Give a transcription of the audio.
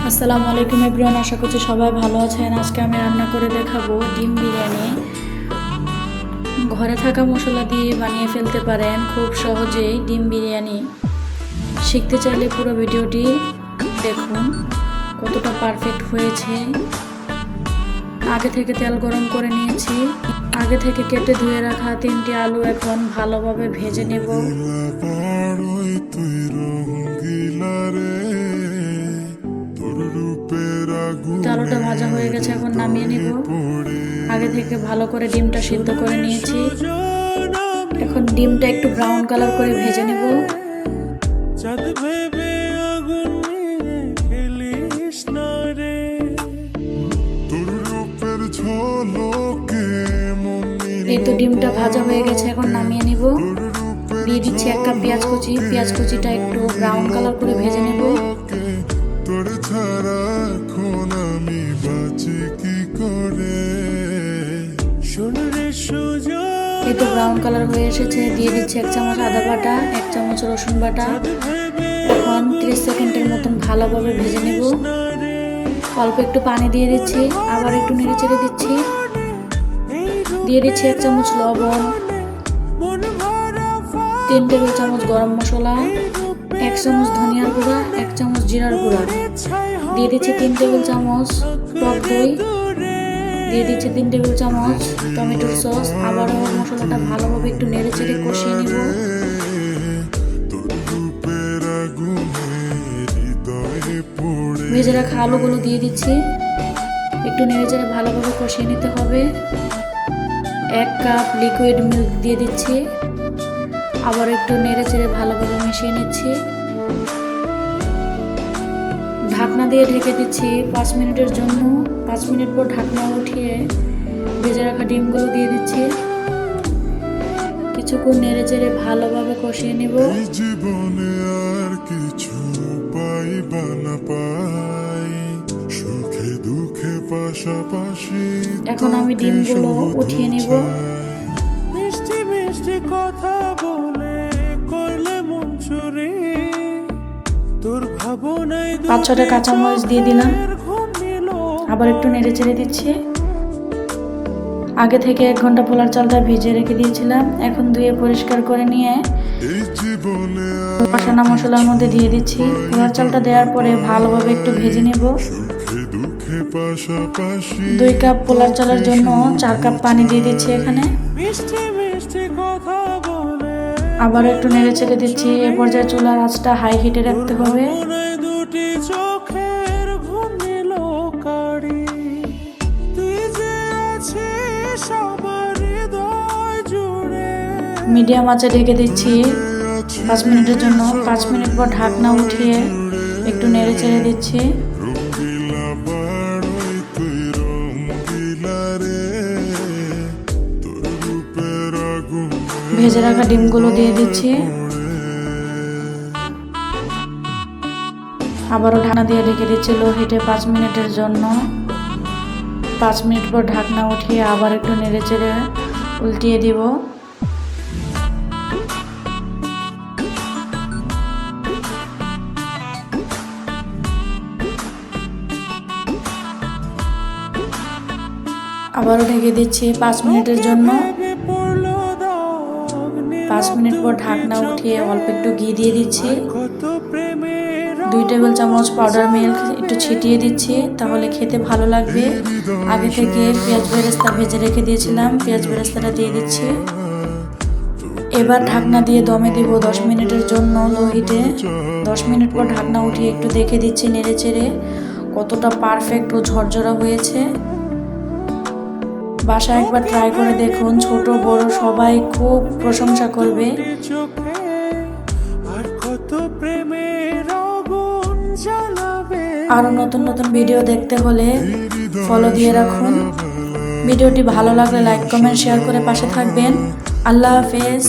আসসালামু আলাইকুম এভরিওয়ান, আশা করছি সবাই ভালো আছেন। আজকে আমি রান্না করে দেখাবো ডিম বিরিয়ানি। ঘরে থাকা মশলা দিয়ে বানিয়ে ফেলতে পারেন খুব সহজেই ডিম বিরিয়ানি। শিখতে চাইলে পুরো ভিডিওটি দেখুন কতটা পারফেক্ট হয়েছে। আগে থেকে তেল গরম করে নিয়েছি। আগে থেকে কেটে ধুয়ে রাখা 3টি আলু এখন ভালোভাবে ভেজে নেব। আলুটা ভাজা হয়ে গেছে, এখন নামিয়ে নিব। আগে থেকে ভালো করে ডিমটা সিদ্ধ করে নিয়েছি। এখন ডিমটা একটু ব্রাউন কালার করে ভেজে নেব। এই তো ডিমটা ভাজা হয়ে গেছে, এখন নামিয়ে নিব। দিয়ে দিচ্ছি 1 কাপ পেঁয়াজ কুচি। পেঁয়াজ কুচিটা একটু ব্রাউন কালার করে ভেজে নেব। এই তো ব্রাউন কালার হয়ে এসেছে। দিয়ে দিচ্ছি 1 চামচ আদা বাটা, 1 চামচ রসুন বাটা। এখন 30 সেকেন্ডের মতন ভালোভাবে ভেজে নেব। অল্প একটু পানি দিয়ে দিচ্ছি, আবার একটু নেড়ে চেড়ে দিচ্ছি। দিয়ে দিচ্ছি 1 চামচ লবণ, 3 টেবিল চামচ গরম মশলা, 1 চামচ ধনিয়ার গুঁড়া, 1 চামচ জিরার গুঁড়া। দিয়ে দিচ্ছি 3 টেবিল চামচ টক দই। দিয়ে দিচ্ছি 3 টেবিল চামচ টমেটোর সস। আবারও মশলাটা ভালোভাবে একটু নেড়ে চেড়ে কষিয়ে নিব। ভেজে রাখা আলুগুলো দিয়ে দিচ্ছি, একটু নেড়ে চেড়ে ভালোভাবে কষিয়ে নিতে হবে। 1 কাপ লিকুইড মিল্ক দিয়ে দিচ্ছি, আবার একটু নেড়ে চেড়ে ভালোভাবে মিশিয়ে নিচ্ছি। ঢাকনা দিয়ে ঢেকে দিচ্ছি 5 মিনিটের জন্য। 5 মিনিট পর ঢাকনা উঠিয়ে ভেজে রাখা ডিমগুলো দিয়ে দিচ্ছি। কিছুক্ষণ নেড়ে চেড়ে ভালোভাবে কষিয়ে নিব। জীবনে আর কিছু পাইবা না পাই, সুখে দুঃখে পাশাপাশি। এখন আমি ডিমগুলো উঠিয়ে নিব। মিষ্টি মিষ্টি কথা বলে করলে মন চুরি, তোর ভাবনায় 5-6টা কাঁচামরিচ দিয়ে দিলাম, আবার একটু নেড়ে চেড়ে দিচ্ছি। আগে থেকে 1 ঘন্টা পোলার চালটা ভিজে রেখে দিয়েছিলাম। এখন ধুয়ে পরিষ্কার করে নিয়ে কষানো মশলার মধ্যে দিয়ে দিচ্ছি। পোলার চালটা দেওয়ার পরে ভালোভাবে একটু ভেজে নেব। 2 কাপ পোলার চালের জন্য 4 কাপ পানি দিয়ে দিচ্ছি এখানে। আবার একটু নেড়ে চেড়ে দিচ্ছি। এ পর্যায়ে চুলার আঁচটা হাই হিটে রাখতে হবে। মিডিয়াম আঁচে ঢেকে দিচ্ছি 5 মিনিটের জন্য। 5 মিনিট পর ঢাকনা উঠিয়ে একটু নেড়ে চেড়ে দিচ্ছি। ভেজে রাখা ডিমগুলো দিয়ে দিচ্ছি। আবারও ঢাকনা দিয়ে ঢেকে দিচ্ছি লো হিটে 5 মিনিটের জন্য। 5 মিনিট পর ঢাকনা উঠিয়ে আবার একটু নেড়ে চেড়ে উল্টিয়ে দিব। আবারও ঢেকে দিচ্ছি 5 মিনিটের জন্য। 5 মিনিট পর ঢাকনা উঠিয়ে অল্প একটু ঘি দিয়ে দিচ্ছি। 2 টেবিল চামচ পাউডার মিল্ক একটু ছিটিয়ে দিচ্ছি, তাহলে খেতে ভালো লাগবে। আগে থেকে পেঁয়াজ বেরেস্তা ভেজে রেখে দিয়েছিলাম, পেঁয়াজ বেরেস্তাটা দিয়ে দিচ্ছি। এবার ঢাকনা দিয়ে দমে দিব 10 মিনিটের জন্য লো হিটে। 10 মিনিট পর ঢাকনা উঠিয়ে একটু দেখে দিচ্ছি নেড়ে চেড়ে কতটা পারফেক্ট ও ঝরঝরা হয়েছে। বাসায় একবার ট্রাই করে দেখুন, ছোট বড় সবাই খুব প্রশংসা করবে। আরো নতুন নতুন ভিডিও দেখতে হলে ফলো দিয়ে রাখুন। ভিডিওটি ভালো লাগলে লাইক কমেন্ট শেয়ার করে পাশে থাকবেন। আল্লাহ হাফেজ।